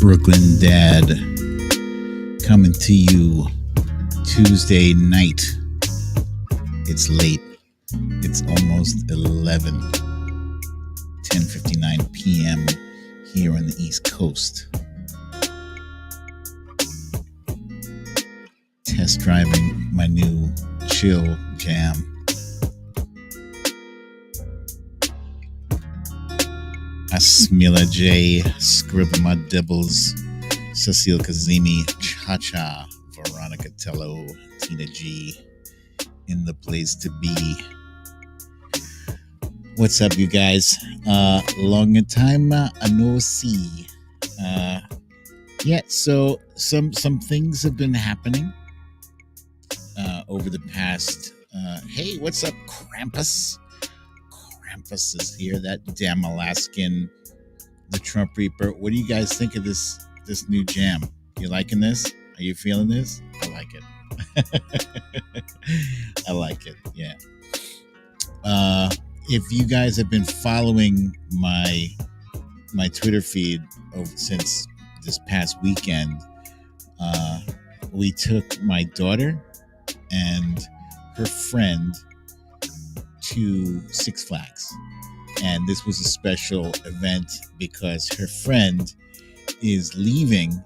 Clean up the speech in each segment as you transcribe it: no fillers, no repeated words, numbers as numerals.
Brooklyn Dad coming to you Tuesday night. It's late. It's almost 10:59 p.m. here on the East Coast. Test driving my new chill jam. Asmila J, Scribble My Dibbles, Cecile Kazemi, Cha-Cha, Veronica Tello, Tina G, in the place to be. What's up, you guys? Long time no see. So some things have been happening over the past. Hey, what's up, Krampus? Krampus is here, that damn Alaskan, the Trump Reaper. What do you guys think of this new jam? You liking this? Are you feeling this? I like it. I like it, yeah. If you guys have been following my Twitter feed since this past weekend, we took my daughter and her friend to Six Flags, and this was a special event because her friend is leaving.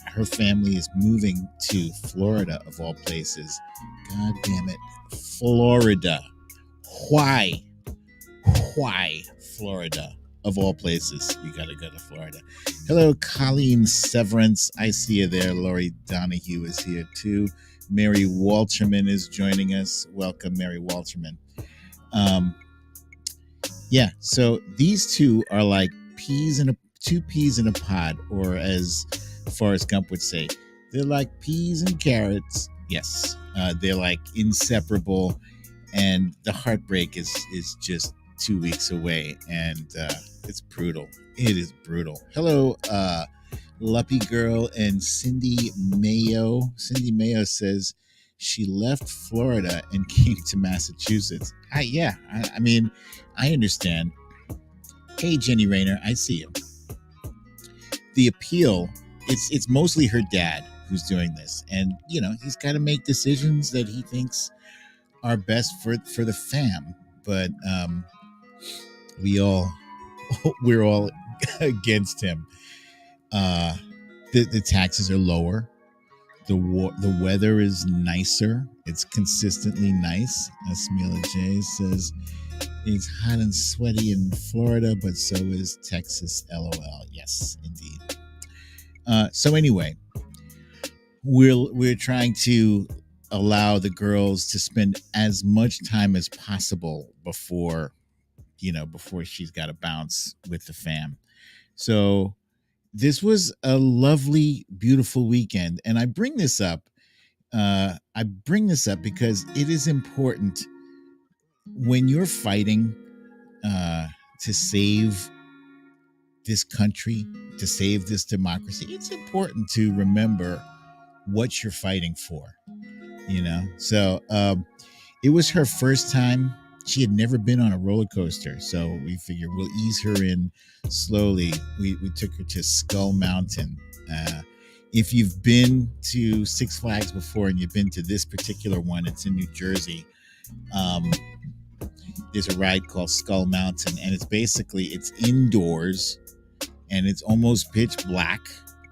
Her family is moving to Florida, of all places. God damn it, Florida! Why Florida, of all places? You gotta go to Florida. Hello, Colleen Severance. I see you there. Lori Donahue is here too. Mary Walterman is joining us. Welcome, Mary Walterman. So these two are like two peas in a pod, or as Forrest Gump would say, they're like peas and carrots. Yes, they're like inseparable, and the heartbreak is just 2 weeks away, and it's brutal. It is brutal. Hello, Luppy Girl and Cindy Mayo. Cindy Mayo says she left Florida and came to Massachusetts. I mean, I understand. Hey, Jenny Rayner, I see you. The appeal, it's mostly her dad who's doing this. And, he's got to make decisions that he thinks are best for the fam. But we're all against him. The taxes are lower. The weather is nicer. It's consistently nice. Asmila J says it's hot and sweaty in Florida, but so is Texas. LOL. Yes, indeed. So anyway, we're trying to allow the girls to spend as much time as possible before she's got to bounce with the fam. So this was a lovely, beautiful weekend. And I bring this up because it is important when you're fighting to save this country, to save this democracy. It's important to remember what you're fighting for, So it was her first time. She had never been on a roller coaster, so we figured we'll ease her in slowly. We took her to Skull Mountain. If you've been to Six Flags before and you've been to this particular one, it's in New Jersey. There's a ride called Skull Mountain, and it's indoors, and it's almost pitch black.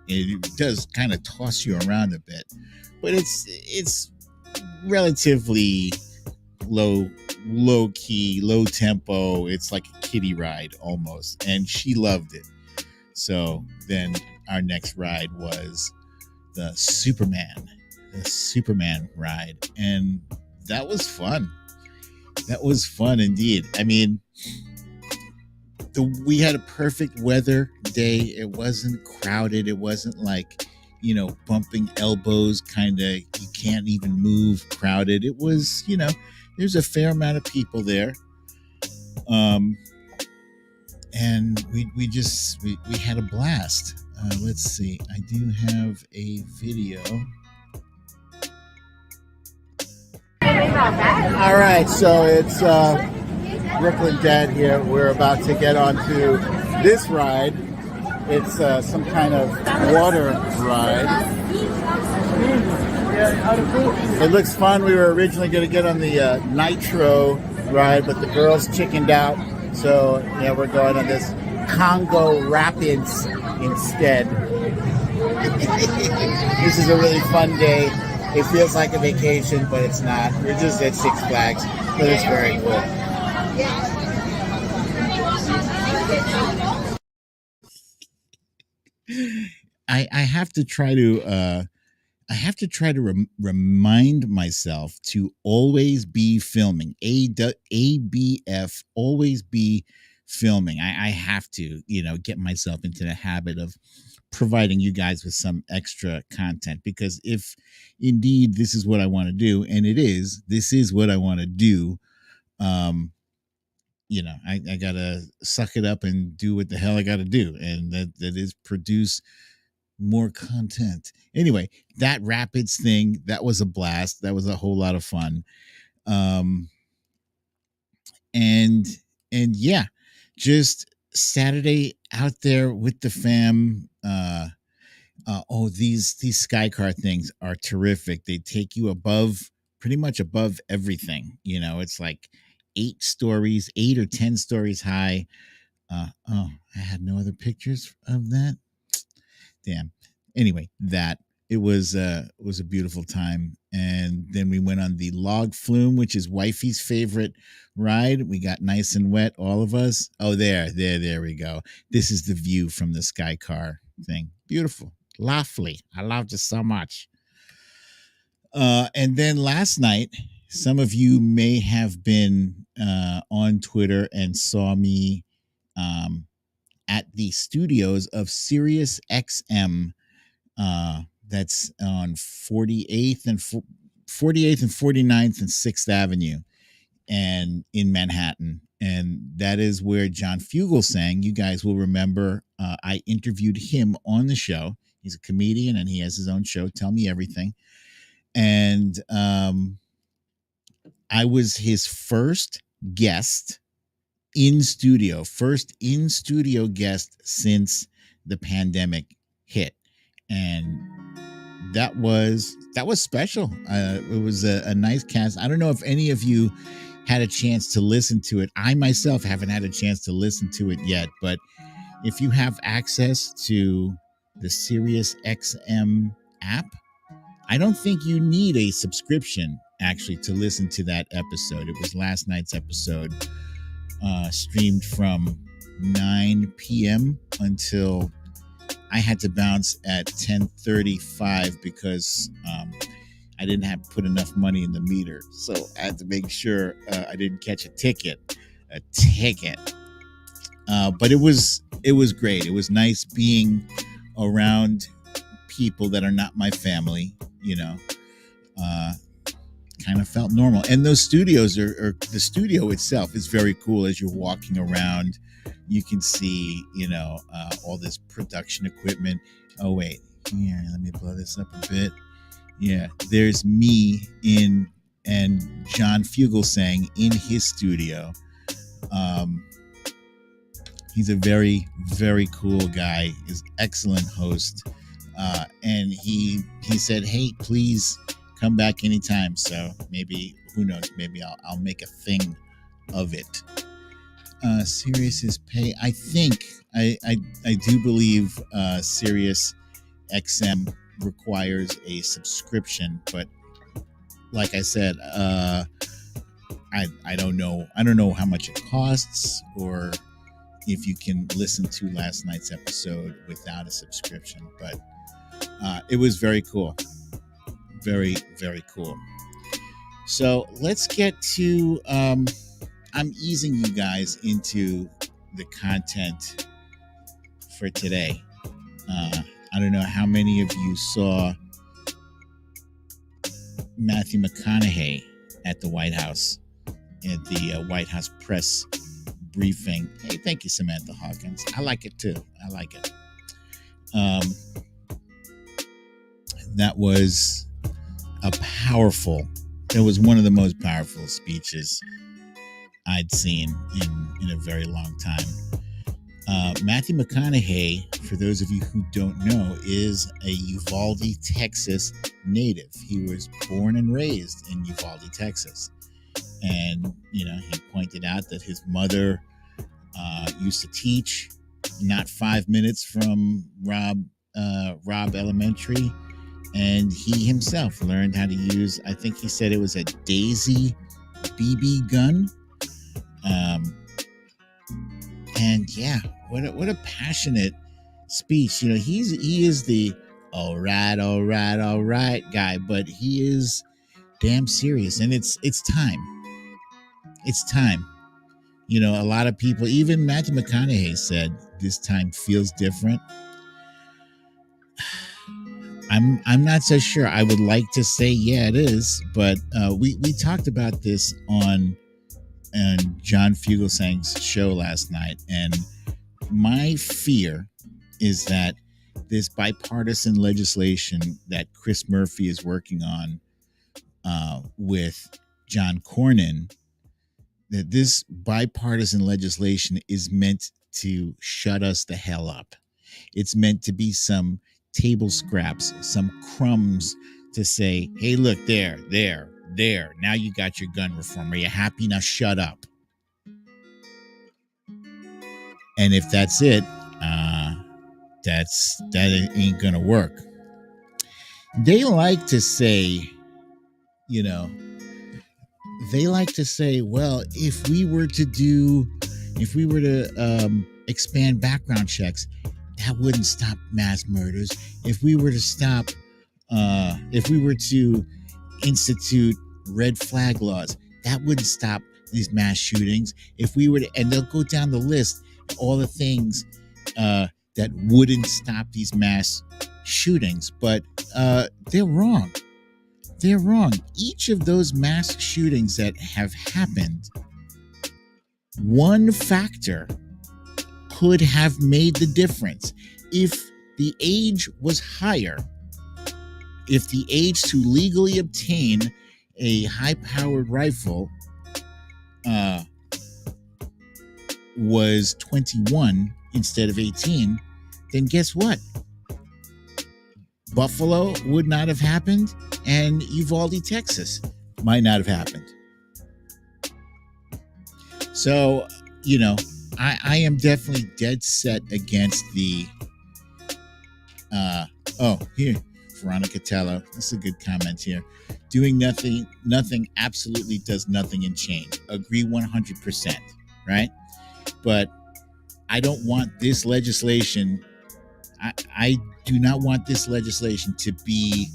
It does kind of toss you around a bit, but it's relatively low key, low tempo. It's like a kiddie ride almost, and she loved it. So then our next ride was the Superman ride, and that was fun. That was fun indeed. I mean, we had a perfect weather day. It wasn't crowded. It wasn't like, bumping elbows, kind of, you can't even move crowded. It was, there's a fair amount of people there. And we had a blast. Let's see. I do have a video. All right, so it's Brooklyn Dad here. We're about to get onto this ride. It's some kind of water ride. It looks fun. We were originally going to get on the Nitro ride, but the girls chickened out. So, yeah, we're going on this Congo Rapids instead. This is a really fun day. It feels like a vacation, but it's not. We're just at Six Flags, but it's very cool. I have to try to remind myself to always be filming. ABF, always be filming. I have to, get myself into the habit of providing you guys with some extra content, because if indeed this is what I want to do, and this is what I want to do, I gotta suck it up and do what the hell I gotta do, and that is produce more content. Anyway, that Rapids thing, that was a blast. That was a whole lot of fun. And yeah, just Saturday out there with the fam. These sky car things are terrific. They take you pretty much above everything. It's like 8 or 10 stories high. I had no other pictures of that. Damn. Anyway, it was a beautiful time. And then we went on the log flume, which is wifey's favorite ride. We got nice and wet, all of us. Oh, there we go. This is the view from the sky car thing. Beautiful. Lovely. I loved it so much. And then last night, some of you may have been on Twitter and saw me at the studios of Sirius XM. That's on 48th and 49th and 6th Avenue, and in Manhattan. And that is where John Fugelsang, you guys will remember, I interviewed him on the show. He's a comedian and he has his own show, Tell Me Everything. And I was his first guest in studio guest since the pandemic hit. And that was special. It was a nice cast. I don't know if any of you had a chance to listen to it. I myself haven't had a chance to listen to it yet, but if you have access to the SiriusXM app, I don't think you need a subscription actually to listen to that episode. It was last night's episode, streamed from 9 p.m. until I had to bounce at 10:35 because I didn't have put enough money in the meter. So I had to make sure I didn't catch a ticket. But it was great. It was nice being around people that are not my family, kind of felt normal. And those studios or the studio itself is very cool. As you're walking around, you can see, all this production equipment. Oh, wait, here, let me blow this up a bit. Yeah, there's me and John Fugelsang in his studio. He's a very, very cool guy. He's an excellent host. And he said, hey, please come back anytime. So maybe, who knows, maybe I'll make a thing of it. Sirius is pay. I think, I do believe Sirius XM requires a subscription, but like I said, I don't know. I don't know how much it costs, or if you can listen to last night's episode without a subscription. But it was very cool. Very, very cool. So let's get to, I'm easing you guys into the content for today. I don't know how many of you saw Matthew McConaughey at the White House, at the White House press briefing. Hey, thank you, Samantha Hawkins. I like it too. I like it. That was it was one of the most powerful speeches I'd seen in a very long time. Matthew McConaughey, for those of you who don't know, is a Uvalde, Texas native. He was born and raised in Uvalde, Texas. And, he pointed out that his mother used to teach not 5 minutes from Robb Elementary. And he himself learned how to use, I think he said it was a Daisy BB gun. And yeah, what a passionate speech. He is the all right guy, but he is damn serious, and it's time. It's time. A lot of people, even Matthew McConaughey said this time feels different. I'm not so sure. I would like to say yeah, it is, but we talked about this on John Fugelsang's show last night, and my fear is that this bipartisan legislation that Chris Murphy is working on with John Cornyn, that this bipartisan legislation is meant to shut us the hell up. It's meant to be some table scraps, some crumbs to say, hey, look, there. Now you got your gun reform. Are you happy? Now shut up. And if that's it, that ain't gonna work. They like to say, well, if we were to expand background checks, that wouldn't stop mass murders. If we were to institute red flag laws, that wouldn't stop these mass shootings. And they'll go down the list, all the things that wouldn't stop these mass shootings. But they're wrong. They're wrong. Each of those mass shootings that have happened, one factor could have made the difference. If the age was higher, if the age to legally obtain a high-powered rifle was 21 instead of 18, then guess what? Buffalo would not have happened, and Uvalde, Texas might not have happened. So, I am definitely dead set against the here, Veronica Tello. This is a good comment here. Doing nothing absolutely does nothing in change. Agree 100%, right? But I don't want this legislation. I do not want this legislation to be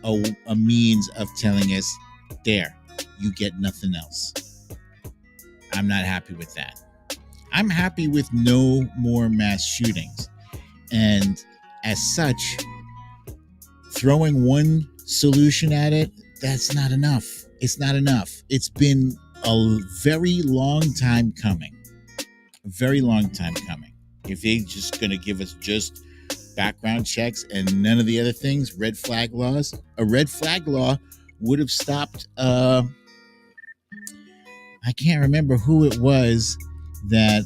a means of telling us, there, you get nothing else. I'm not happy with that. I'm happy with no more mass shootings. And as such, throwing one solution at it, that's not enough. It's not enough. It's been a very long time coming. A very long time coming. If they're just going to give us just background checks and none of the other things, red flag laws, a red flag law would have stopped, I can't remember who it was that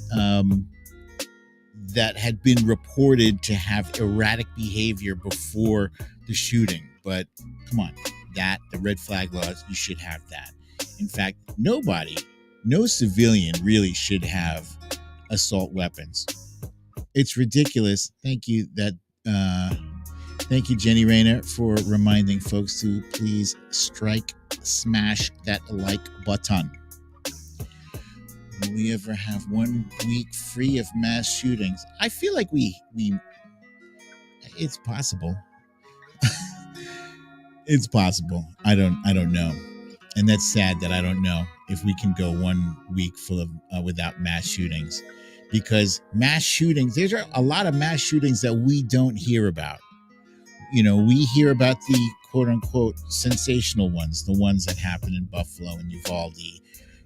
had been reported to have erratic behavior before the shooting. But come on, the red flag laws, you should have that. In fact, no civilian really should have assault weapons. It's ridiculous. Thank you, Jenny Rayner, for reminding folks to please smash that like button. Will we ever have 1 week free of mass shootings? I feel like it's possible. It's possible. I don't know. And that's sad that I don't know if we can go 1 week full of without mass shootings, because mass shootings, there's a lot of mass shootings that we don't hear about. We hear about the quote unquote sensational ones, the ones that happen in Buffalo and Uvalde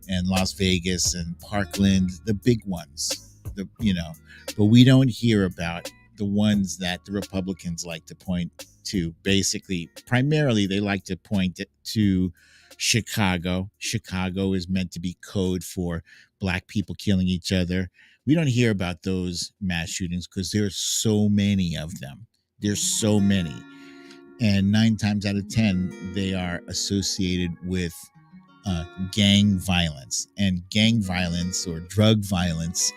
and Las Vegas and Parkland, the big ones, but we don't hear about the ones that the Republicans like to point to. Basically, primarily, they like to point to Chicago. Chicago is meant to be code for Black people killing each other. We don't hear about those mass shootings because there's so many of them. There's so many. And 9 times out of 10, they are associated with gang violence. And gang violence or drug violence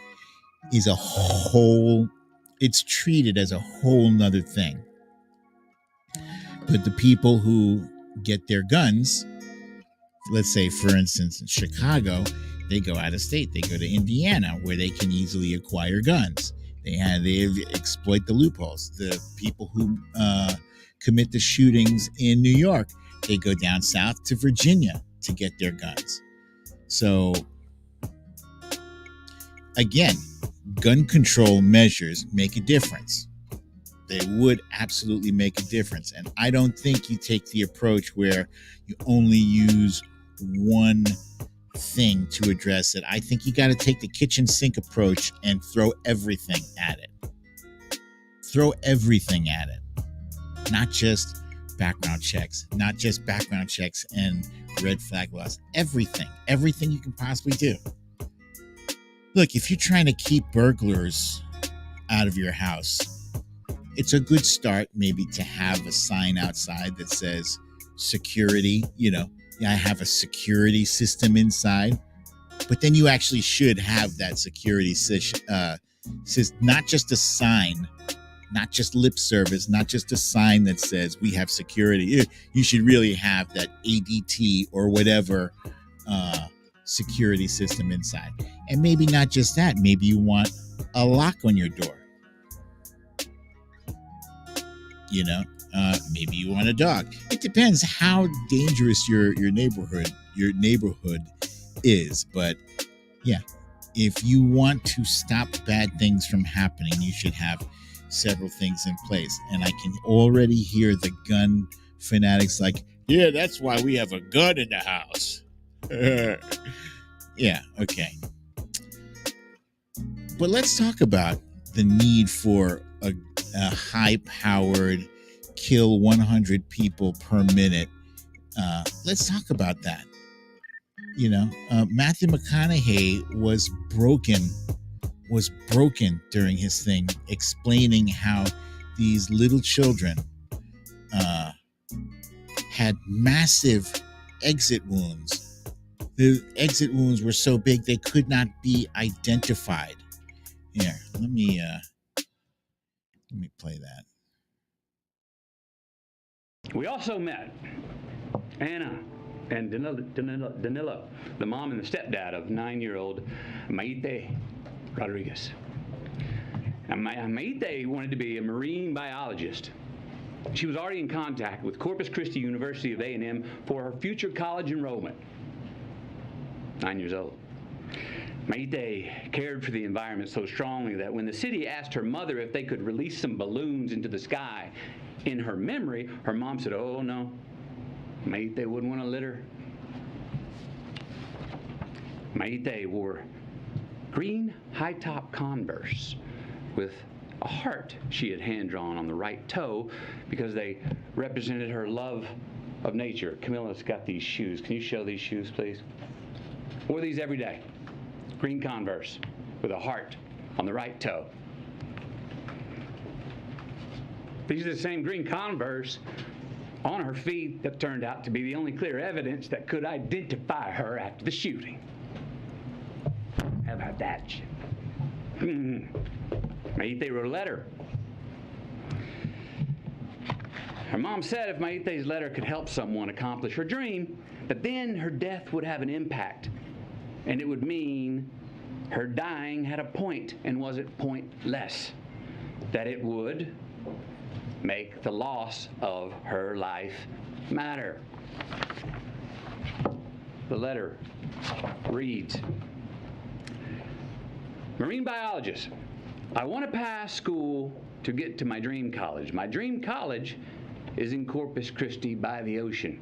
is it's treated as a whole nother thing. But the people who get their guns, let's say, for instance, in Chicago, they go out of state. They go to Indiana, where they can easily acquire guns. They exploit the loopholes. The people who commit the shootings in New York, they go down south to Virginia to get their guns. So, again, gun control measures make a difference. They would absolutely make a difference. And I don't think you take the approach where you only use one thing to address it. I think you got to take the kitchen sink approach and throw everything at it. Throw everything at it. Not just background checks, and red flag laws. Everything you can possibly do. Look, if you're trying to keep burglars out of your house, it's a good start maybe to have a sign outside that says security, I have a security system inside. But then you actually should have that security system, not just a sign, not just lip service, not just a sign that says we have security. You should really have that ADT or whatever security system inside. And maybe not just that, maybe you want a lock on your door. Maybe you want a dog. It depends how dangerous your neighborhood is. But yeah, if you want to stop bad things from happening, you should have several things in place. And I can already hear the gun fanatics like, yeah, that's why we have a gun in the house. Yeah, okay. But let's talk about the need for a high-powered kill 100 people per minute. Let's talk about that. Matthew McConaughey was broken during his thing, explaining how these little children had massive exit wounds. The exit wounds were so big they could not be identified. Here, let me play that. We also met Anna and Danilo, the mom and the stepdad of 9-year-old Maite Rodriguez. Now, Maite wanted to be a marine biologist. She was already in contact with Corpus Christi University of A&M for her future college enrollment. 9 years old. Maite cared for the environment so strongly that when the city asked her mother if they could release some balloons into the sky in her memory, her mom said, "Oh, no, Maite wouldn't want to litter." Maite wore green high-top Converse with a heart she had hand-drawn on the right toe because they represented her love of nature. Camilla's got these shoes. Can you show these shoes, please? Wore these every day. Green Converse with a heart on the right toe. These are the same green Converse on her feet that turned out to be the only clear evidence that could identify her after the shooting. How about that? Maite wrote a letter. Her mom said if Maite's letter could help someone accomplish her dream, that then her death would have an impact. And it would mean her dying had a point and wasn't pointless. That it would make the loss of her life matter. The letter reads, "Marine biologist, I want to pass school to get to my dream college. My dream college is in Corpus Christi by the ocean.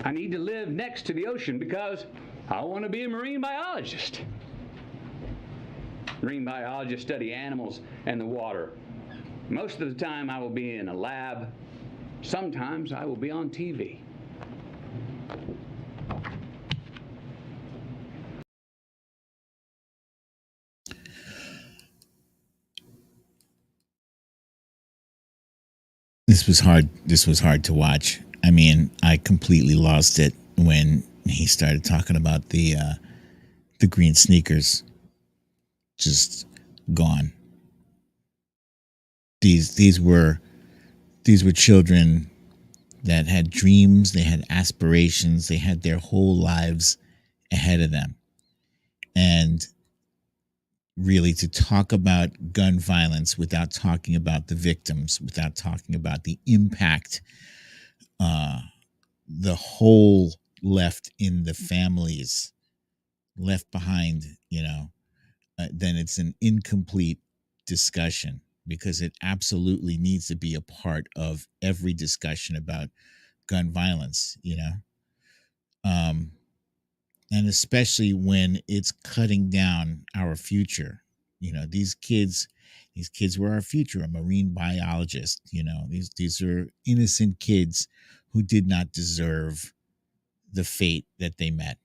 I need to live next to the ocean because I want to be a marine biologist. Marine biologists study animals and the water. Most of the time I will be in a lab. Sometimes I will be on TV." This was hard. This was hard to watch. I mean, I completely lost it when he started talking about the green sneakers. Just gone. These were children that had dreams, they had aspirations, they had their whole lives ahead of them. And really, to talk about gun violence without talking about the victims, without talking about the impact, the hole left in the families left behind, then it's an incomplete discussion, because it absolutely needs to be a part of every discussion about gun violence, and especially when it's cutting down our future. These kids were our future. A marine biologist, these are innocent kids who did not deserve the fate that they met.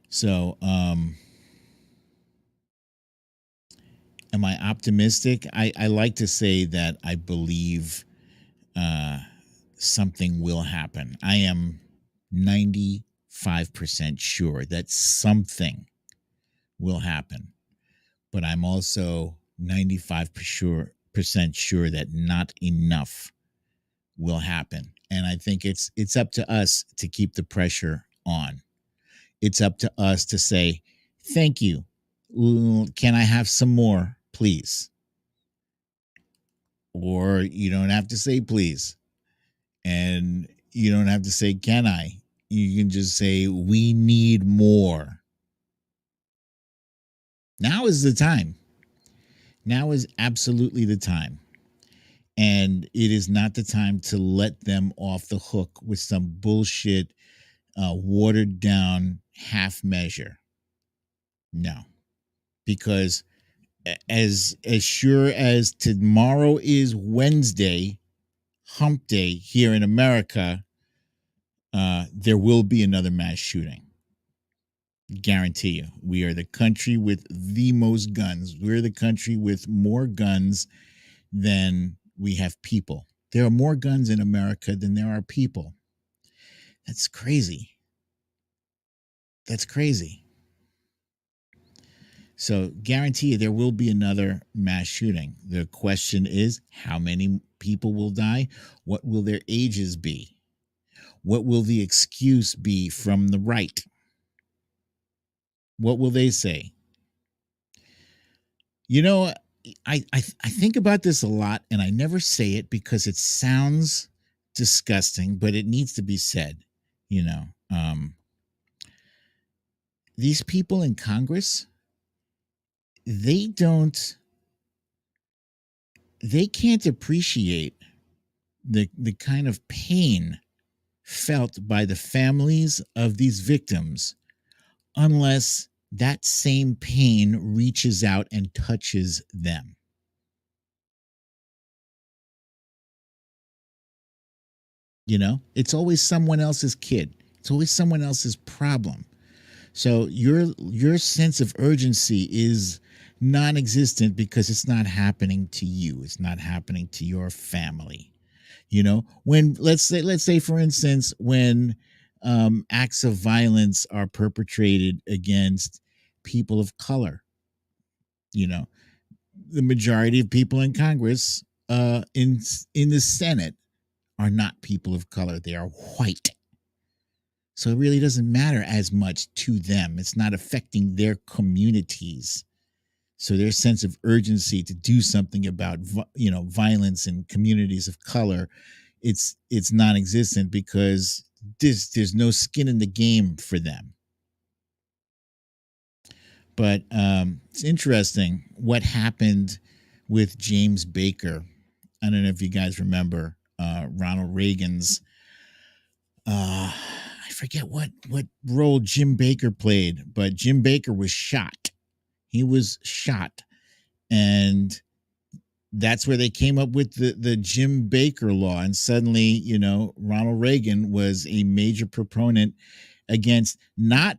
So, am I optimistic? I like to say that I believe something will happen. I am 95% sure that something will happen, but I'm also 95% sure that not enough will happen. And I think it's up to us to keep the pressure on. It's up to us to say, thank you. Can I have some more, please? Or you don't have to say please. And you don't have to say, can I? You can just say, we need more. Now is the time. Now is absolutely the time. And it is not the time to let them off the hook with some bullshit, watered down half measure. No, because as sure as tomorrow is Wednesday, hump day here in America, there will be another mass shooting. Guarantee you. We are the country with the most guns. We're the country with more guns than we have people. There are more guns in America than there are people. That's crazy. That's crazy. So, guarantee you there will be another mass shooting. The question is, how many people will die? What will their ages be? What will the excuse be from the right? What will they say? I think about this a lot, and I never say it because it sounds disgusting, but it needs to be said. These people in Congress, they can't appreciate the kind of pain felt by the families of these victims unless that same pain reaches out and touches them. It's always someone else's kid. It's always someone else's problem. So your sense of urgency is non-existent because it's not happening to you. It's not happening to your family. When let's say for instance, when acts of violence are perpetrated against people of color, the majority of people in Congress, in the Senate, are not people of color. They are white. So it really doesn't matter as much to them. It's not affecting their communities. So their sense of urgency to do something about violence in communities of color, it's non-existent because there's no skin in the game for them. But it's interesting what happened with James Baker. I don't know if you guys remember Ronald Reagan's. I forget what role Jim Baker played, but Jim Baker was shot. He was shot, and that's where they came up with the Jim Baker law. And suddenly, Ronald Reagan was a major proponent against not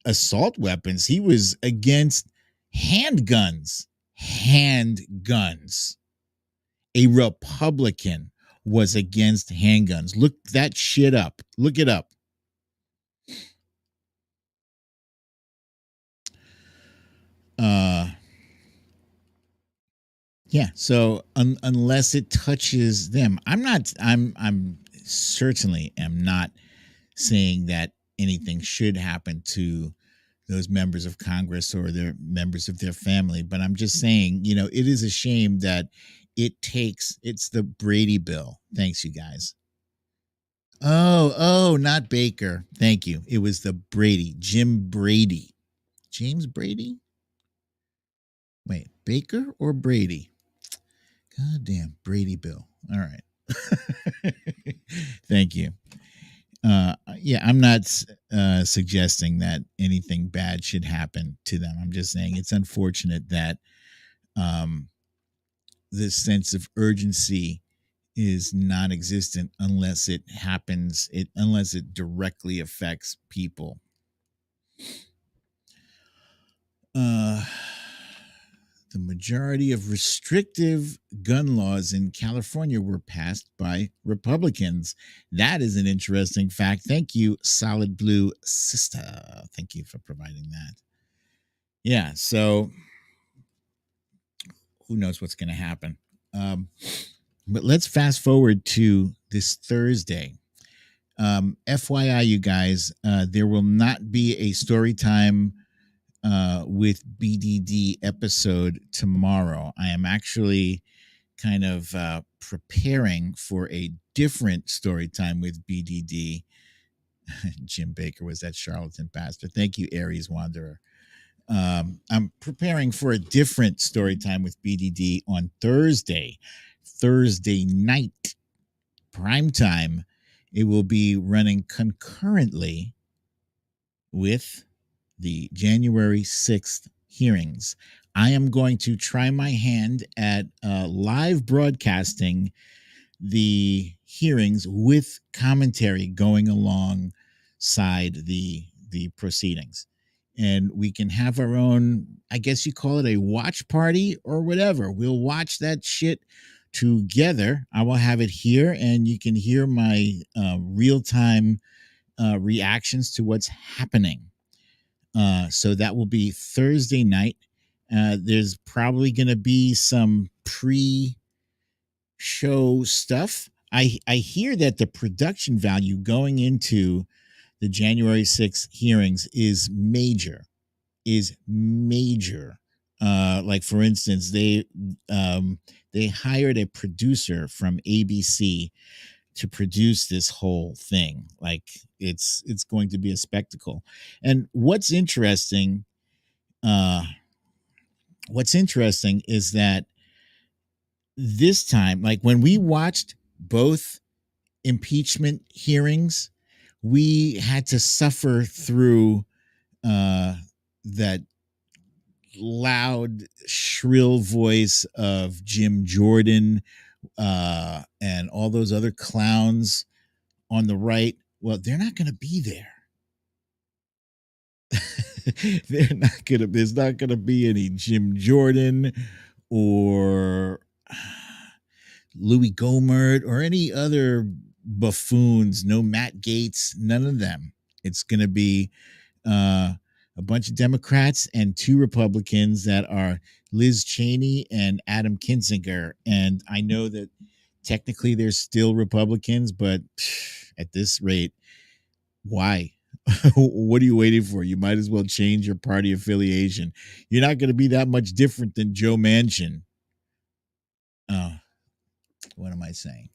assault weapons. He was against handguns. handguns. A Republican was against handguns. Look that shit up. Look it up. Yeah, so unless it touches them, I'm certainly am not saying that anything should happen to those members of Congress or their members of their family, but I'm just saying, it is a shame that it's the Brady bill. Thanks, you guys. Oh, not Baker. Thank you. It was the Brady, Jim Brady. James Brady? Wait, Baker or Brady? God damn, Brady bill. All right. Thank you. Yeah, I'm not suggesting that anything bad should happen to them. I'm just saying it's unfortunate that this sense of urgency is non-existent unless it happens, unless it directly affects people. The majority of restrictive gun laws in California were passed by Republicans. That is an interesting fact. Thank you, Solid Blue Sister. Thank you for providing that. Yeah, so who knows what's going to happen. But let's fast forward to this Thursday. FYI, you guys, there will not be a story time with BDD episode tomorrow. I am actually kind of preparing for a different story time with BDD. Jim Baker was that charlatan bastard. Thank you, Aries Wanderer. I'm preparing for a different story time with BDD on Thursday night, prime time. It will be running concurrently with the January 6th hearings. I am going to try my hand at live broadcasting the hearings with commentary going alongside the proceedings. And we can have our own, I guess you call it a watch party or whatever. We'll watch that shit together. I will have it here, and you can hear my real-time reactions to what's happening. So that will be Thursday night. There's probably going to be some pre-show stuff. I hear that the production value going into the January 6th hearings is major. Like, for instance, they hired a producer from ABC to produce this whole thing. Like, it's going to be a spectacle. And what's interesting is that this time, like when we watched both impeachment hearings, we had to suffer through that loud, shrill voice of Jim Jordan and all those other clowns on the right. Well, they're not going to be there. There's not going to be any Jim Jordan or Louis Gohmert or any other buffoons. No Matt Gaetz, none of them. It's going to be a bunch of Democrats and two Republicans that are Liz Cheney and Adam Kinzinger. And I know that technically they're still Republicans, but at this rate, why? What are you waiting for? You might as well change your party affiliation. You're not going to be that much different than Joe Manchin. What am I saying?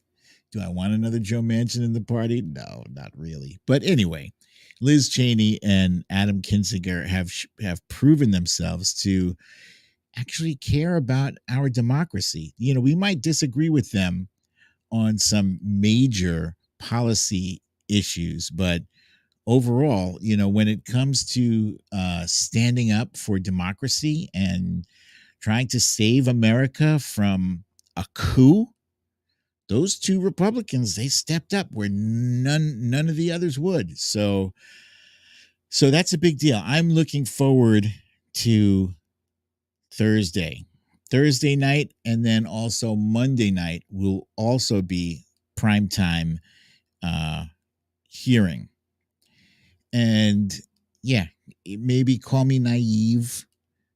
Do I want another Joe Manchin in the party? No, not really. But anyway, Liz Cheney and Adam Kinzinger have proven themselves to actually care about our democracy. We might disagree with them on some major policy issues, but overall, when it comes to standing up for democracy and trying to save America from a coup, those two Republicans, they stepped up where none of the others would. So that's a big deal. I'm looking forward to Thursday. Thursday night, and then also Monday night will also be primetime hearing. And yeah, maybe call me naive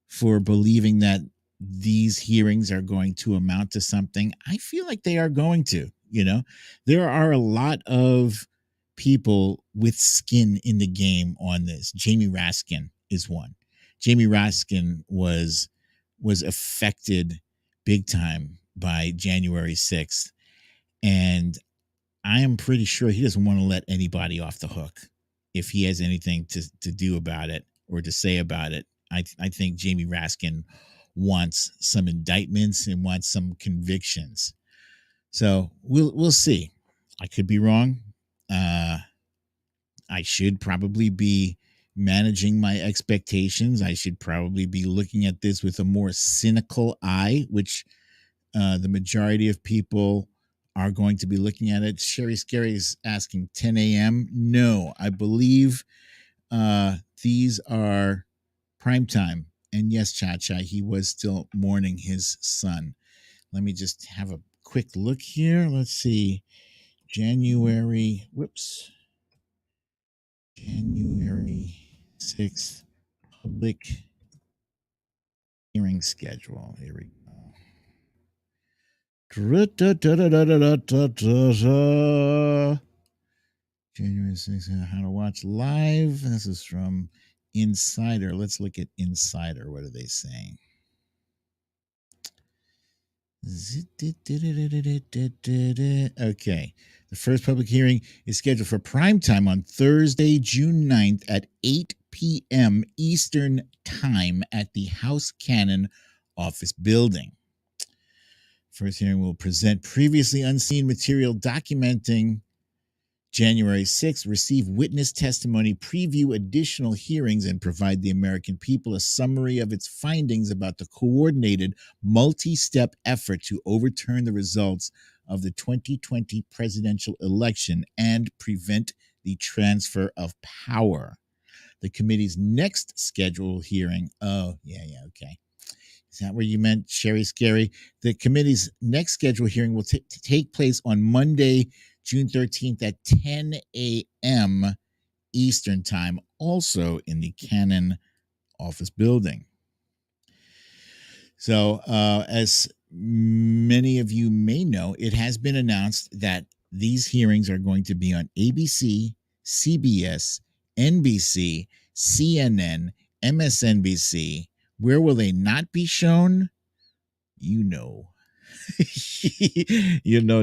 for believing that these hearings are going to amount to something. I feel like they are going to. There are a lot of people with skin in the game on this. Jamie Raskin is one. Jamie Raskin was affected big time by January 6th, and I am pretty sure he doesn't want to let anybody off the hook if he has anything to do about it or to say about it. I think Jamie Raskin wants some indictments and wants some convictions. So we'll see. I could be wrong. I should probably be managing my expectations. I should probably be looking at this with a more cynical eye, which the majority of people are going to be looking at it. Sherry Scary is asking 10 a.m. No, I believe these are prime time. And yes, Cha-Cha, he was still mourning his son. Let me just have a quick look here. Let's see. January 6th, public hearing schedule. Here we go. January 6th, how to watch live. This is from Insider. Let's look at Insider. What are they saying? Okay. The first public hearing is scheduled for prime time on Thursday, June 9th at 8 p.m. Eastern Time at the House Cannon office building. First hearing will present previously unseen material documenting January 6th, receive witness testimony, preview additional hearings, and provide the American people a summary of its findings about the coordinated multi-step effort to overturn the results of the 2020 presidential election and prevent the transfer of power. The committee's next scheduled hearing. Okay. Is that where you meant, Sherry Scary? The committee's next scheduled hearing will take place on Monday, June 13th at 10 a.m. Eastern Time, also in the Cannon office building. So, as many of you may know, it has been announced that these hearings are going to be on ABC, CBS, NBC, CNN, MSNBC. Where will they not be shown? You know.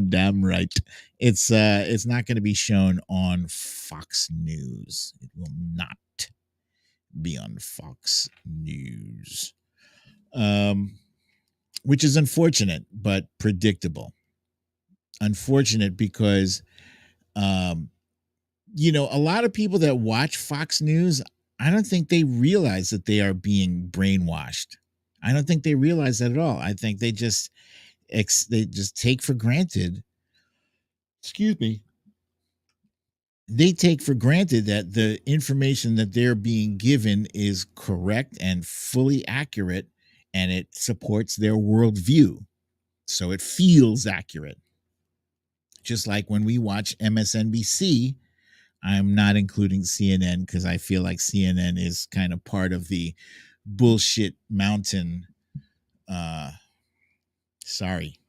Damn right. It's not going to be shown on Fox News. It will not be on Fox News. Which is unfortunate, but predictable. Unfortunate because a lot of people that watch Fox News, I don't think they realize that they are being brainwashed. I don't think they realize that at all. I think they just take for granted, they take for granted that the information that they're being given is correct and fully accurate, and it supports their worldview. So it feels accurate. Just like when we watch MSNBC, I'm not including CNN because I feel like CNN is kind of part of the bullshit mountain. Sorry.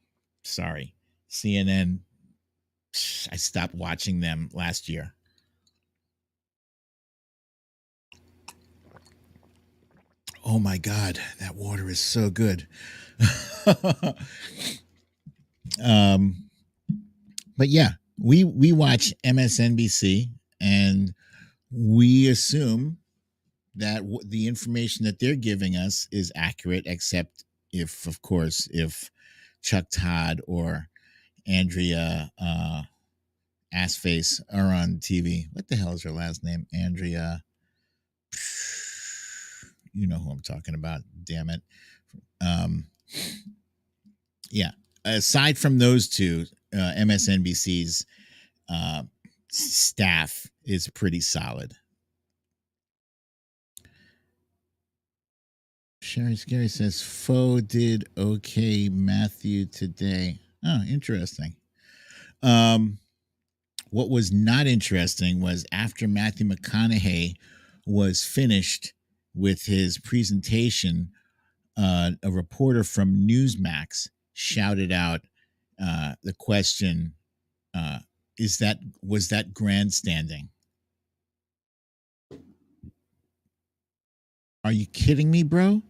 CNN, I stopped watching them last year. Oh my God, that water is so good. But yeah, we watch MSNBC and we assume that the information that they're giving us is accurate, except if Chuck Todd or Andrea Assface are on TV. What the hell is her last name? Andrea. You know who I'm talking about. Damn it. Yeah. Aside from those two, MSNBC's staff is pretty solid. Sherry Scary says Foe did okay, Matthew today. Oh, interesting. What was not interesting was after Matthew McConaughey was finished with his presentation, a reporter from Newsmax shouted out the question: was that grandstanding? Are you kidding me, bro?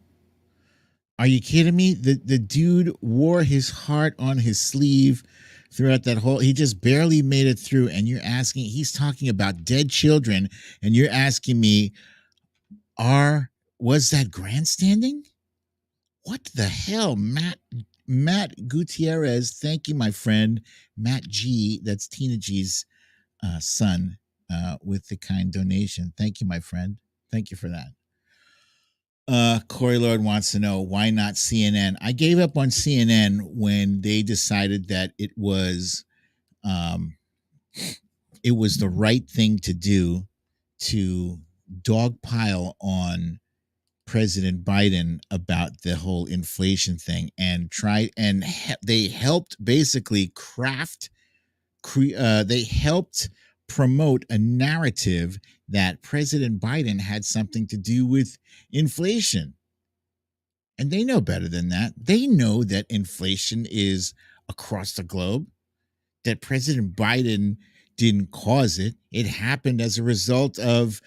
Are you kidding me? The dude wore his heart on his sleeve throughout that whole. He just barely made it through, and you're asking. He's talking about dead children, and you're asking me, was that grandstanding? What the hell, Matt Gutierrez? Thank you, my friend, Matt G. That's Tina G's son, with the kind donation. Thank you, my friend. Thank you for that. Corey Lord wants to know why not CNN. I gave up on CNN when they decided that it was the right thing to do to dogpile on President Biden about the whole inflation thing and they helped basically they helped promote a narrative that President Biden had something to do with inflation. And they know better than that. They know that inflation is across the globe, that President Biden didn't cause it. It happened as a result of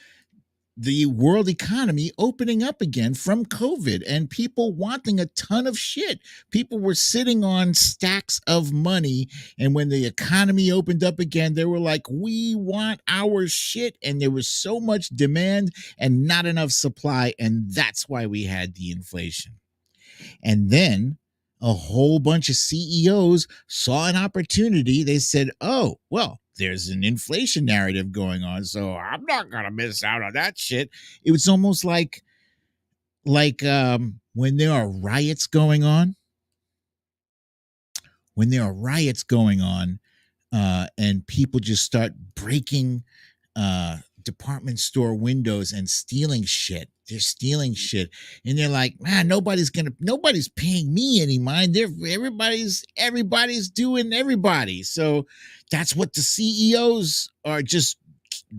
the world economy opening up again from COVID and people wanting a ton of shit. People were sitting on stacks of money. And when the economy opened up again, they were like, we want our shit. And there was so much demand and not enough supply. And that's why we had the inflation. And then a whole bunch of CEOs saw an opportunity. They said, oh, well, there's an inflation narrative going on, so I'm not going to miss out on that shit. It was almost like when there are riots going on, and people just start breaking department store windows and stealing shit. They're stealing shit, and they're like, man, nobody's paying me any mind. Everybody's doing everybody. So that's what the CEOs are, just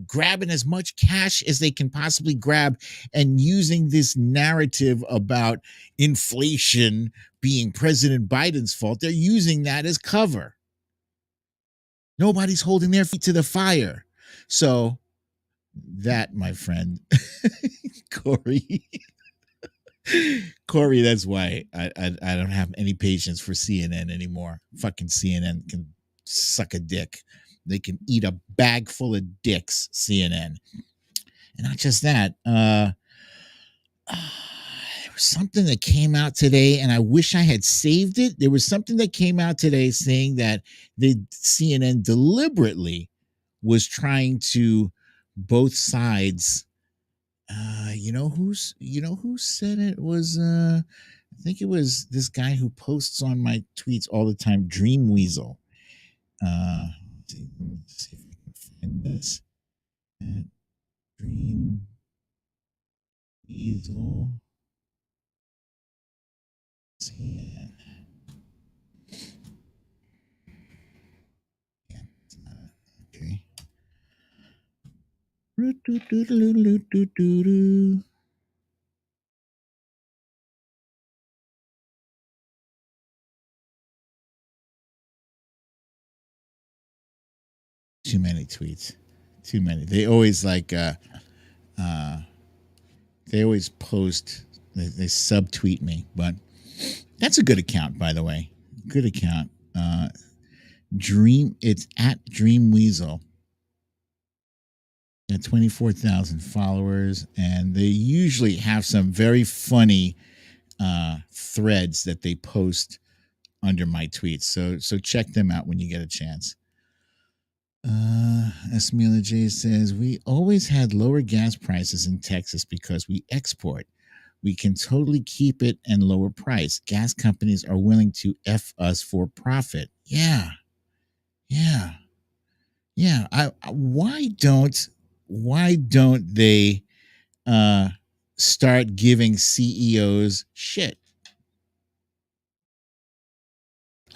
grabbing as much cash as they can possibly grab and using this narrative about inflation being President Biden's fault. They're using that as cover. Nobody's holding their feet to the fire. So that, my friend, Corey, that's why I don't have any patience for CNN anymore. Fucking CNN can suck a dick. They can eat a bag full of dicks, CNN. And not just that, there was something that came out today, and I wish I had saved it. There was something that came out today saying that the CNN deliberately was trying to both sides. You know who said it was? I think it was this guy who posts on my tweets all the time, Dream Weasel. Let's see if I can find this. Dream Weasel. CNN. Yeah, it's not okay. Too many tweets. Too many. They always they always post, they subtweet me, but that's a good account, by the way. Good account. It's at Dream Weasel. Got 24,000 followers, and they usually have some very funny threads that they post under my tweets. So check them out when you get a chance. Esmila J says, we always had lower gas prices in Texas because we export. We can totally keep it and lower price. Gas companies are willing to F us for profit. Yeah. Why don't they start giving CEOs shit.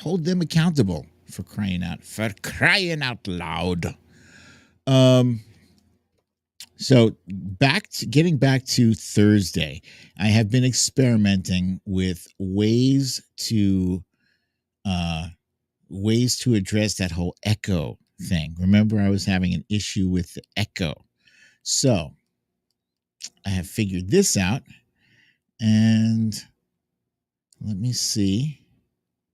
Hold them accountable for crying out loud. So getting back to Thursday, I have been experimenting with ways to address that whole echo thing. Remember, I was having an issue with the echo. So I have figured this out, and let me see.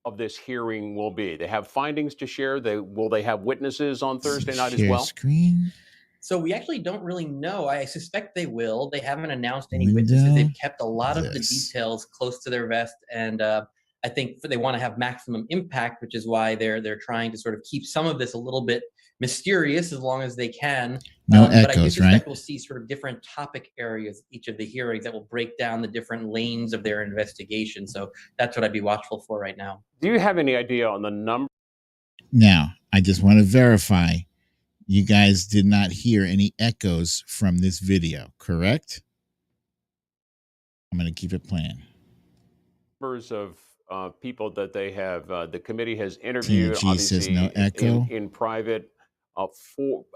Of this hearing will be. They have findings to share. Will they have witnesses on Thursday night as well? Screen. So we actually don't really know. I suspect they will. They haven't announced any witnesses. They've kept a lot of the details close to their vest, and I think they want to have maximum impact, which is why they're trying to sort of keep some of this a little bit mysterious as long as they can. No but I do echoes, suspect right? we'll see sort of different topic areas each of the hearings that will break down the different lanes of their investigation. So that's what I'd be watchful for right now. Do you have any idea on the number? Now, I just want to verify you guys did not hear any echoes from this video, correct? I'm going to keep it playing. Numbers of people that they have, the committee has interviewed, TNG says no echo. in private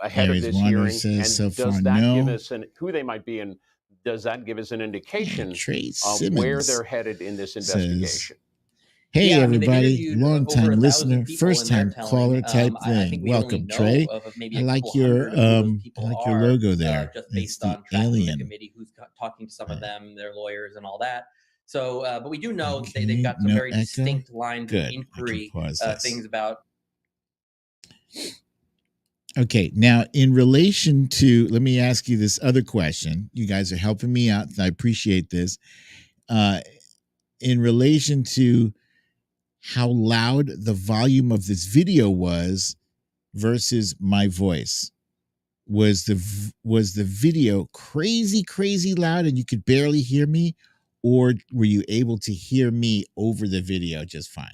ahead Aries of this Wonder hearing. says And so does far that no. give us who they might be, and does that give us an indication of where they're headed in this investigation? Hey, Yeah, I mean, everybody, long time over 1,000 listener, people first in their time caller telling. type I thing. think we only Welcome, know Trey. of maybe I a like couple your hundred of those people logo there. just It's based the on tracking alien. the committee, who's talking to some of them, their lawyers, and all that. So, but we do know Okay, they've got some no very echo? distinct lines Good. of I can inquiry, pause this. things about. Okay, now in relation to, let me ask you this other question. You guys are helping me out. I appreciate this. In relation to how loud the volume of this video was versus my voice, was the video crazy loud and you could barely hear me, or were you able to hear me over the video just fine?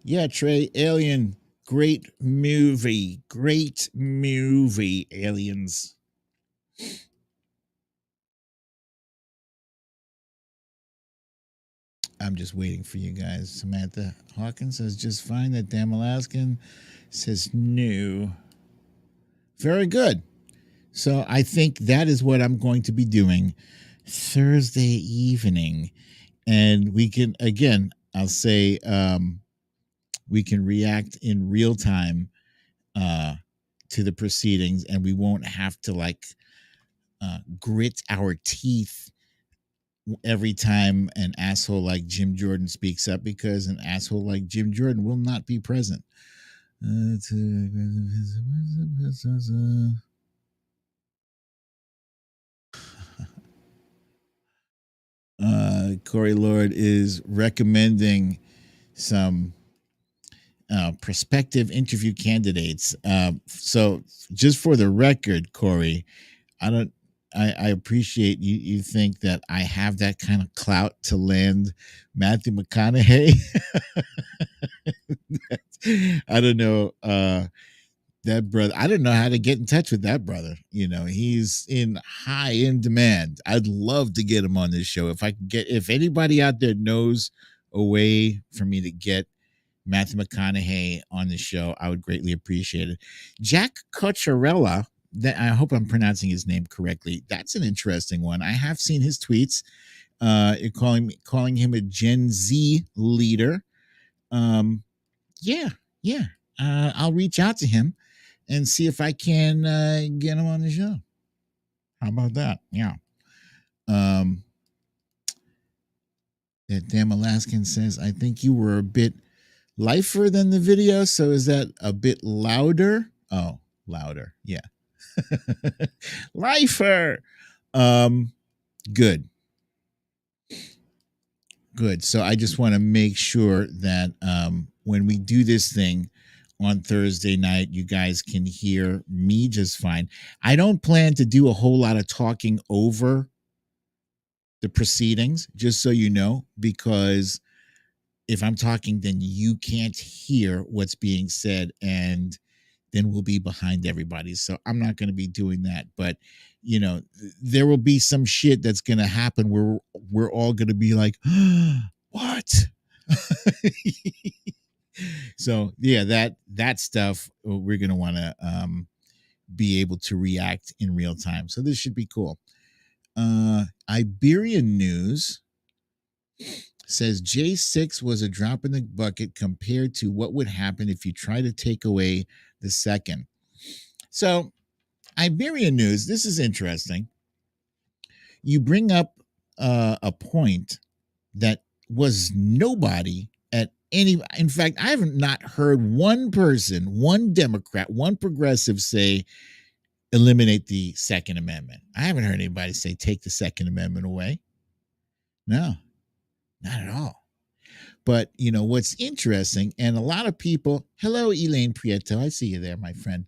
Yeah, Trey, Alien, great movie, Aliens. I'm just waiting for you guys. Samantha Hawkins says just fine. That damn Alaskan says no. Very good. So I think that is what I'm going to be doing Thursday evening. And we can, again, I'll say we can react in real time to the proceedings, and we won't have to grit our teeth every time an asshole like Jim Jordan speaks up, because an asshole like Jim Jordan will not be present. Corey Lord is recommending some prospective interview candidates. So just for the record, Corey, I appreciate you think that I have that kind of clout to land Matthew McConaughey. I don't know. That brother, I don't know how to get in touch with that brother. You know, he's in demand. I'd love to get him on this show. If anybody out there knows a way for me to get Matthew McConaughey on the show, I would greatly appreciate it. Jack Cocciarella, that I hope I'm pronouncing his name correctly. That's an interesting one. I have seen his tweets. Calling him a Gen Z leader. Yeah. I'll reach out to him and see if I can get him on the show. How about that? Yeah. That damn Alaskan says, I think you were a bit lifer than the video. So is that a bit louder? Oh, louder. Yeah. Lifer. Good. So I just want to make sure that when we do this thing on Thursday night, you guys can hear me just fine. I don't plan to do a whole lot of talking over the proceedings, just so you know, because if I'm talking, then you can't hear what's being said, and then we'll be behind everybody. So I'm not going to be doing that. But, there will be some shit that's going to happen where we're all going to be like, what? So, yeah, that stuff, we're going to want to be able to react in real time. So this should be cool. Iberian News says J6 was a drop in the bucket compared to what would happen if you try to take away the second. So, Iberian News, this is interesting. You bring up a point that was nobody at any. In fact, I haven't not heard one person, one Democrat, one progressive say eliminate the Second Amendment. I haven't heard anybody say take the Second Amendment away. No, not at all. But, what's interesting, and a lot of people, hello, Elaine Prieto, I see you there, my friend.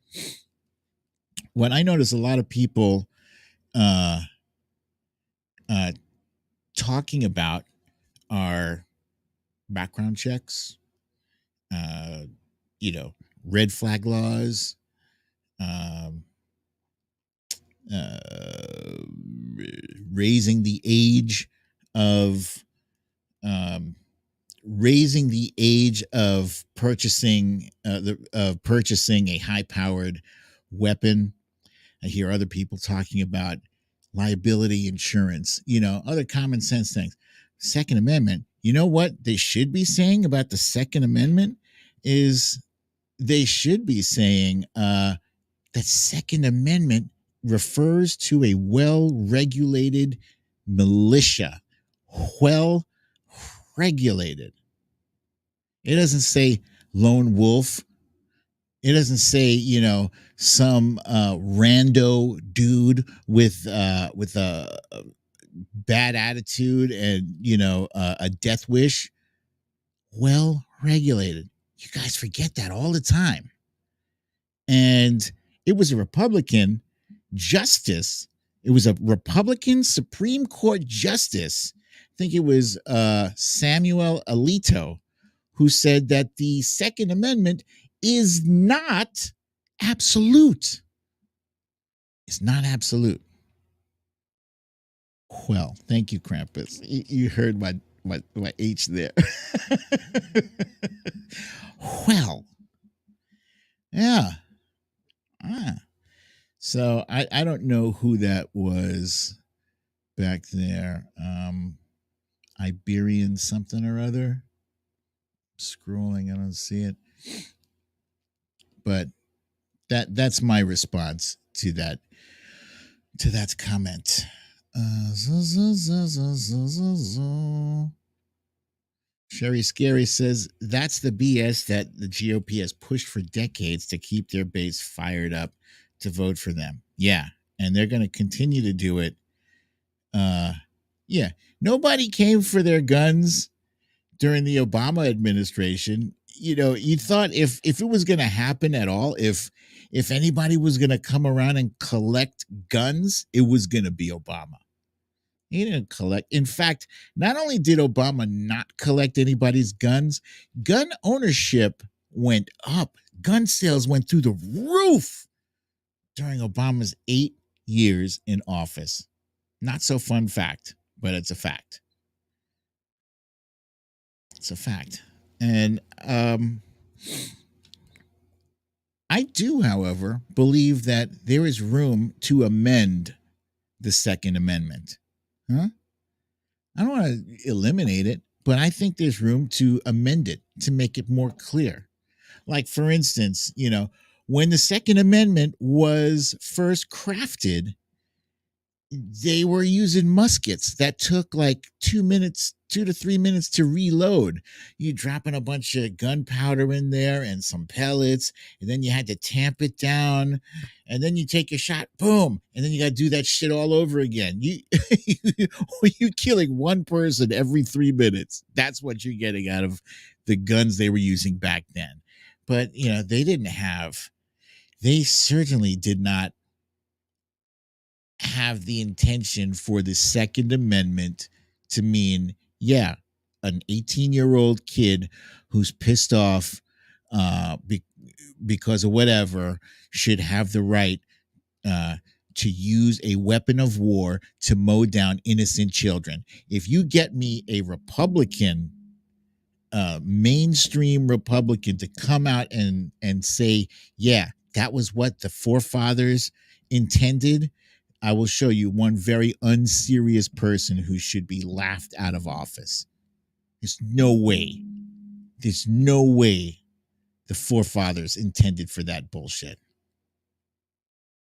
What I notice a lot of people talking about are background checks, red flag laws, raising the age of purchasing purchasing a high-powered weapon. I hear other people talking about liability insurance, other common sense things. Second Amendment, you know what they should be saying about the Second Amendment is they should be saying that Second Amendment refers to a well-regulated militia. Well-regulated. It doesn't say lone wolf. It doesn't say, some rando dude with a bad attitude and, a death wish. Well regulated. You guys forget that all the time. And it was a Republican justice. It was a Republican Supreme Court justice. I think it was Samuel Alito, who said that the Second Amendment is not absolute. It's not absolute. Well, thank you, Krampus. You heard my H there. Well, yeah. So I don't know who that was back there. Iberian something or other. Scrolling, I don't see it. But that's my response to that comment. Sherry Scary says that's the BS that the GOP has pushed for decades to keep their base fired up to vote for them. Yeah, and they're going to continue to do it. Yeah, nobody came for their guns during the Obama administration. You thought if it was going to happen at all, if anybody was going to come around and collect guns, it was going to be Obama. He didn't collect. In fact, not only did Obama not collect anybody's guns, gun ownership went up. Gun sales went through the roof during Obama's 8 years in office. Not so fun fact, but it's a fact. It's a fact. And I do, however, believe that there is room to amend the Second Amendment. I don't want to eliminate it, but I think there's room to amend it to make it more clear. Like, for instance, when the Second Amendment was first crafted, they were using muskets that took like 2 to 3 minutes to reload. You dropping a bunch of gunpowder in there and some pellets, and then you had to tamp it down, and then you take a shot, boom, and then you got to do that shit all over again. You're killing one person every 3 minutes. That's what you're getting out of the guns they were using back then. But, they certainly did not have the intention for the Second Amendment to mean, an 18-year-old kid who's pissed off because of whatever should have the right to use a weapon of war to mow down innocent children. If you get me a Republican, mainstream Republican, to come out and say, yeah, that was what the forefathers intended, I will show you one very unserious person who should be laughed out of office. There's no way the forefathers intended for that bullshit.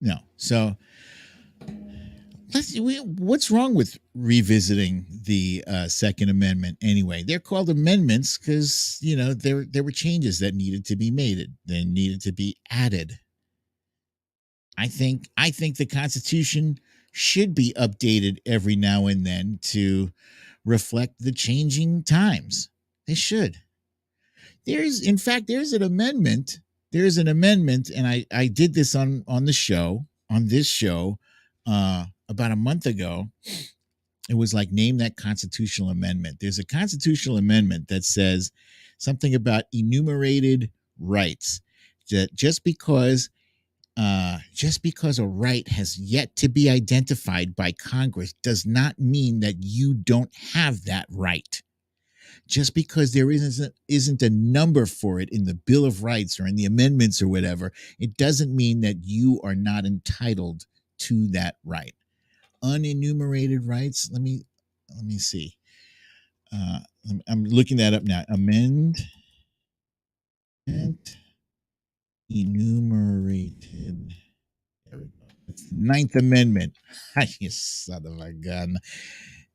No. So what's wrong with revisiting the Second Amendment anyway? They're called amendments because, there were changes that needed to be made. They needed to be added. I think the Constitution should be updated every now and then to reflect the changing times. They should. There's an amendment. There's an amendment, and I did this on this show about a month ago. It was like, name that constitutional amendment. There's a constitutional amendment that says something about enumerated rights. That just because a right has yet to be identified by Congress does not mean that you don't have that right. Just because there isn't a number for it in the Bill of Rights or in the amendments or whatever, it doesn't mean that you are not entitled to that right. Unenumerated rights. Let me see. I'm looking that up now. Amendment enumerated. There we go. It's the Ninth Amendment. You son of a gun.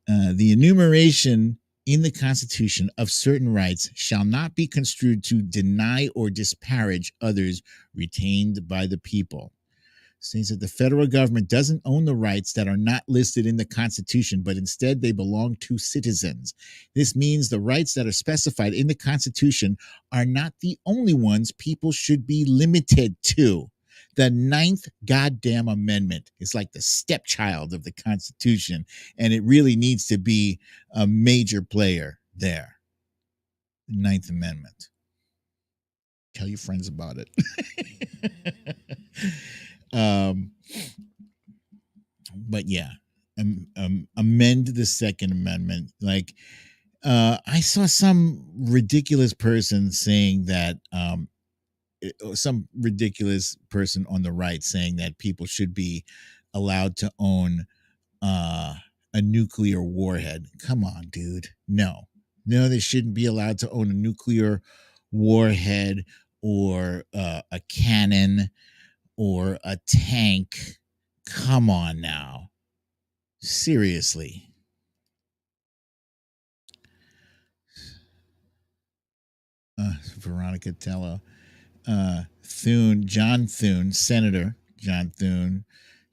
The enumeration in the Constitution of certain rights shall not be construed to deny or disparage others retained by the people. States that the federal government doesn't own the rights that are not listed in the Constitution, but instead they belong to citizens. This means the rights that are specified in the Constitution are not the only ones people should be limited to. The Ninth goddamn Amendment is like the stepchild of the Constitution, and it really needs to be a major player there. The Ninth Amendment. Tell your friends about it. But yeah, amend the Second Amendment. Like, I saw some ridiculous person saying that, some ridiculous person on the right saying that people should be allowed to own a nuclear warhead. Come on, dude. No, they shouldn't be allowed to own a nuclear warhead or a cannon or a tank. Come on now. Seriously. Veronica Tello. John Thune, Senator John Thune,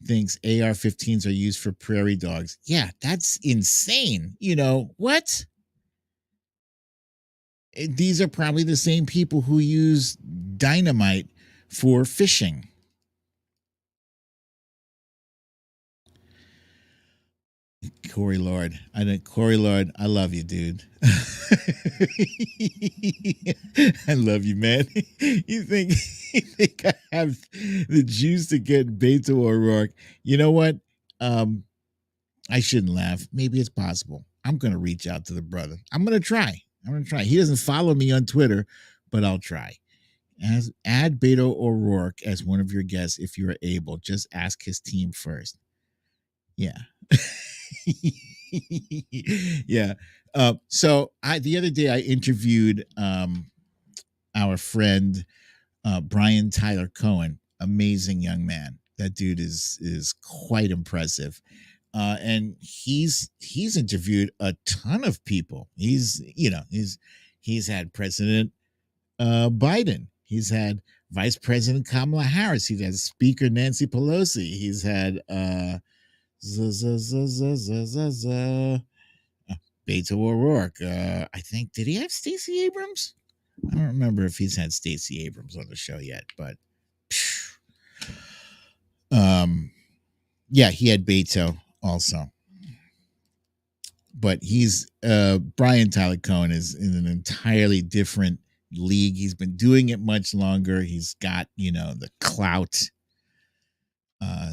thinks AR-15s are used for prairie dogs. Yeah, that's insane. What? These are probably the same people who use dynamite for fishing. Corey Lord, I love you, dude. I love you, man. You think I have the juice to get Beto O'Rourke? You know what? I shouldn't laugh. Maybe it's possible. I'm going to reach out to the brother. I'm going to try. He doesn't follow me on Twitter, but I'll try. Add Beto O'Rourke as one of your guests if you're able. Just ask his team first. Yeah. Yeah. So the other day I interviewed our friend Brian Tyler Cohen, amazing young man. That dude is quite impressive. And he's interviewed a ton of people. He's had President Biden. He's had Vice President Kamala Harris. He's had Speaker Nancy Pelosi. He's had Beto O'Rourke. I think, did he have Stacey Abrams? I don't remember if he's had Stacey Abrams on the show yet, but yeah, he had Beto also. but he's Brian Tyler Cohen is in an entirely different league. He's been doing it much longer. He's got, the clout.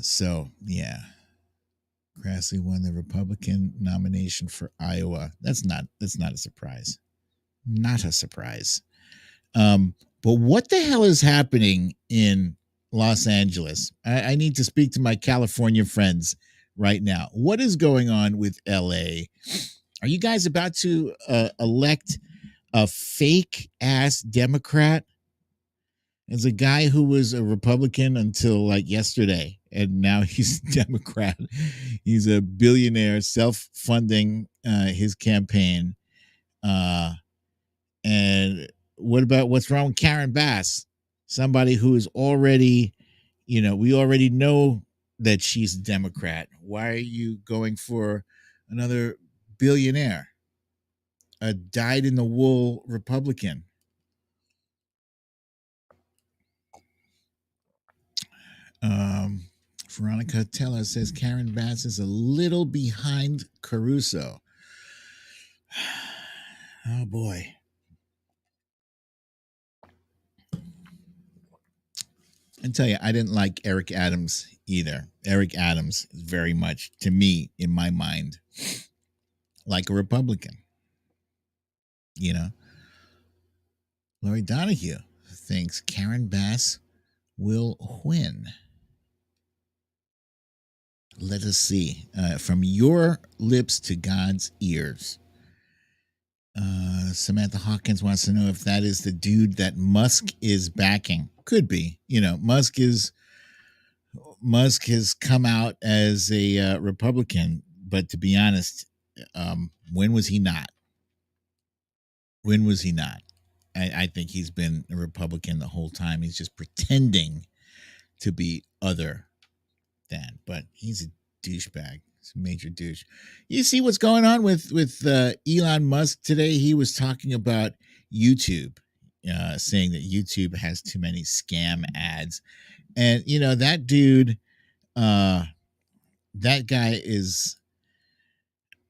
So yeah. Grassley won the Republican nomination for Iowa. That's not a surprise. Not a surprise. But what the hell is happening in Los Angeles? I need to speak to my California friends right now. What is going on with LA? Are you guys about to elect a fake ass Democrat? There's a guy who was a Republican until like yesterday, and now he's a Democrat. He's a billionaire, self-funding his campaign. And what's wrong with Karen Bass? Somebody who is already, we already know that she's a Democrat. Why are you going for another billionaire? A dyed-in-the-wool Republican? Veronica Teller says Karen Bass is a little behind Caruso. Oh boy. I tell you, I didn't like Eric Adams either. Eric Adams is very much, to me, in my mind, like a Republican. Lori Donahue thinks Karen Bass will win. Let us see. From your lips to God's ears. Samantha Hawkins wants to know if that is the dude that Musk is backing. Could be. Musk has come out as a Republican, but to be honest, when was he not? When was he not? I think he's been a Republican the whole time. He's just pretending to be other than, but he's a douchebag. He's a major douche. You see what's going on with Elon Musk today? He was talking about YouTube, saying that YouTube has too many scam ads. And, that dude, that guy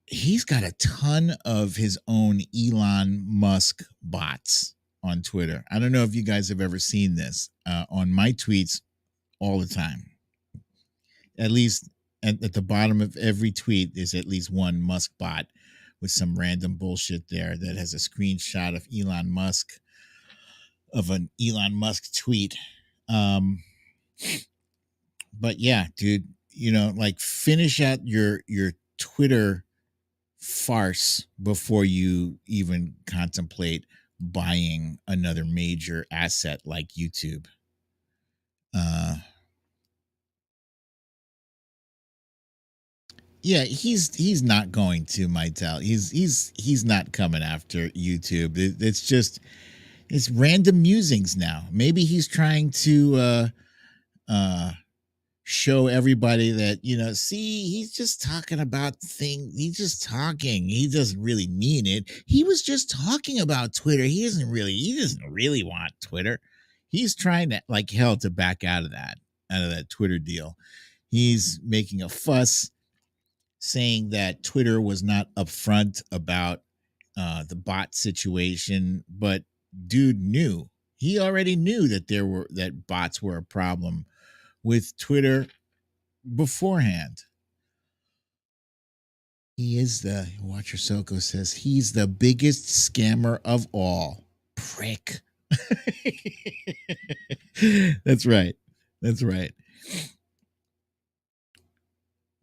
he's got a ton of his own Elon Musk bots on Twitter. I don't know if you guys have ever seen this on my tweets all the time. At least at the bottom of every tweet, there's at least one Musk bot with some random bullshit there that has a screenshot of Elon Musk, of an Elon Musk tweet. But yeah, dude, finish out your Twitter farce before you even contemplate buying another major asset like YouTube. Yeah, he's not going to, Maite. He's not coming after YouTube. It's random musings now. Maybe he's trying to show everybody that, see, he's just talking about things. He's just talking. He doesn't really mean it. He was just talking about Twitter. He doesn't really want Twitter. He's trying to like hell to back out of that Twitter deal. He's making a fuss, saying that Twitter was not upfront about the bot situation, but dude knew. He already knew that bots were a problem with Twitter beforehand. He is Watcher Soko says he's the biggest scammer of all. Prick. That's right.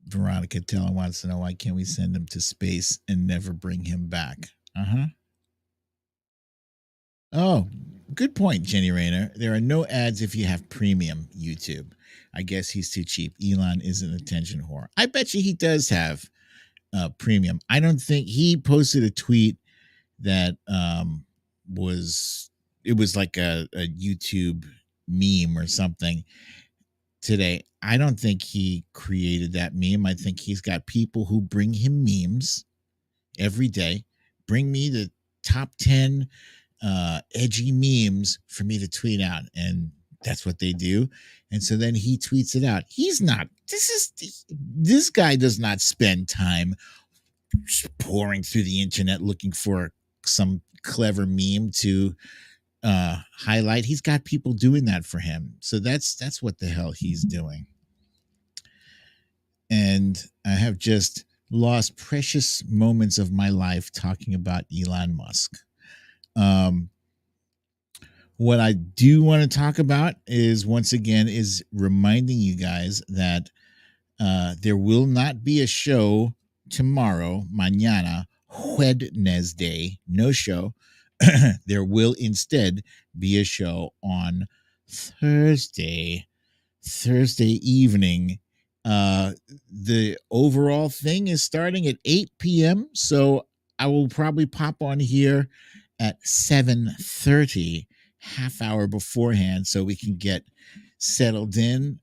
Veronica Teller wants to know, why can't we send him to space and never bring him back? Oh, good point, Jenny Rayner. There are no ads if you have premium YouTube. I guess he's too cheap. Elon is an attention whore. I bet you he does have premium. I don't think he posted a tweet that was like a YouTube meme or something today. I don't think he created that meme. I think he's got people who bring him memes every day. Bring me the top 10 edgy memes for me to tweet out, and that's what they do. And so then he tweets it out. This guy does not spend time pouring through the internet looking for some clever meme to highlight. He's got people doing that for him. So that's what the hell he's doing. And I have just lost precious moments of my life talking about Elon Musk. What I do want to talk about is, once again, is reminding you guys that there will not be a show tomorrow, mañana, Wednesday, no show. There will instead be a show on Thursday evening. The overall thing is starting at 8 p.m. So I will probably pop on here at 7:30, half hour beforehand, so we can get settled in.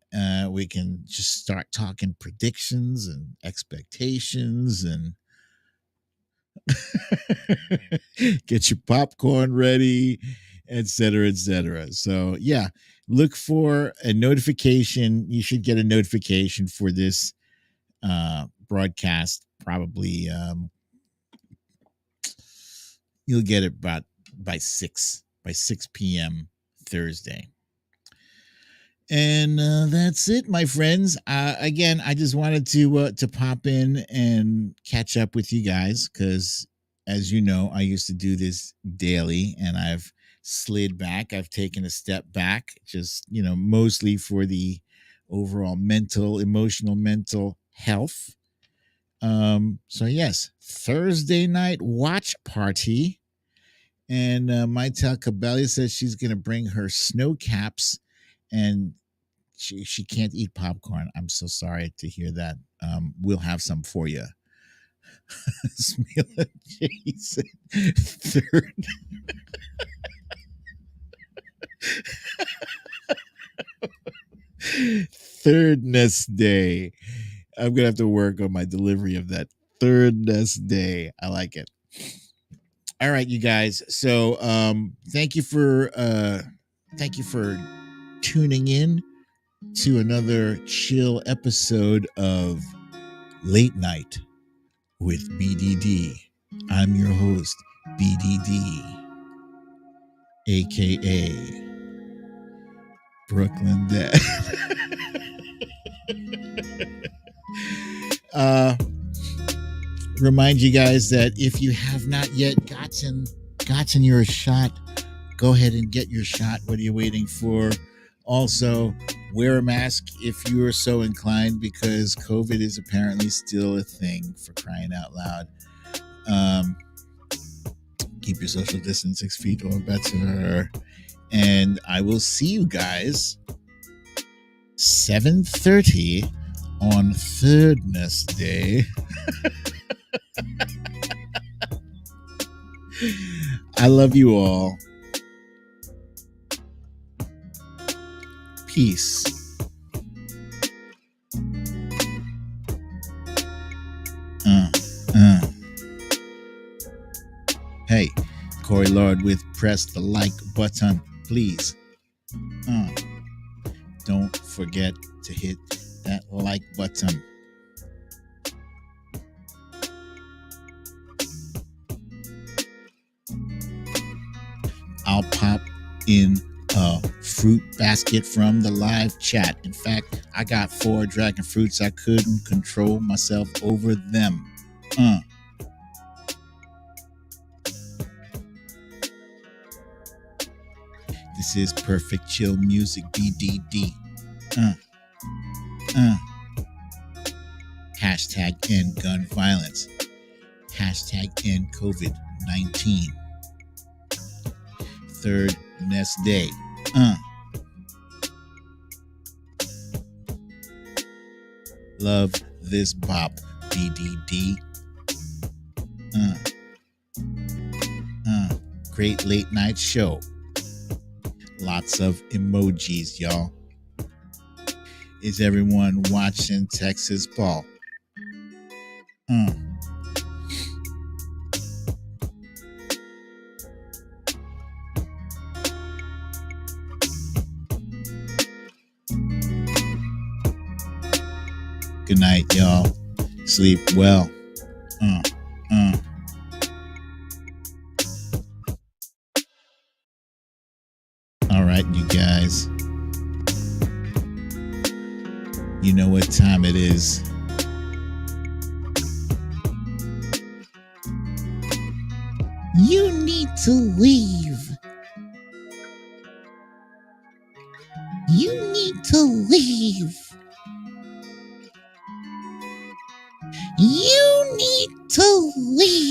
We can just start talking predictions and expectations and get your popcorn ready, etc., etc. So yeah, look for a notification. You should get a notification for this broadcast. Probably you'll get it about by 6 p.m. Thursday. And that's it, my friends. Again, I just wanted to pop in and catch up with you guys because, as you know, I used to do this daily, and I've slid back. I've taken a step back, just mostly for the overall emotional mental health. So yes, Thursday night watch party, and Maite Cabelli says she's gonna bring her snow caps. And she can't eat popcorn. I'm so sorry to hear that. We'll have some for you. Smila Jason, thirdness day. I'm gonna have to work on my delivery of that. Thirdness day. I like it. All right, you guys. So thank you for tuning in to another chill episode of Late Night with BDD. I'm your host, BDD, aka Brooklyn Dad. Remind you guys that if you have not yet gotten your shot, go ahead and get your shot. What are you waiting for? Also, wear a mask if you are so inclined, because COVID is apparently still a thing, for crying out loud. Keep your social distance 6 feet or better. And I will see you guys 7:30 on Thirdness Day. I love you all. Peace. Hey, Corey Lord with press the like button, please. Don't forget to hit that like button. I'll pop in a fruit basket from the live chat. In fact, I got 4 dragon fruits. I couldn't control myself over them. This is perfect chill music, BDD. Hashtag end gun violence. Hashtag end COVID-19. Thirdness Day. Love this bop, BDD. Great late night show. Lots of emojis, y'all. Is everyone watching Texas ball? Good night, y'all. Sleep well. All right, you guys. You know what time it is. You need to leave. You need to leave. You need to leave.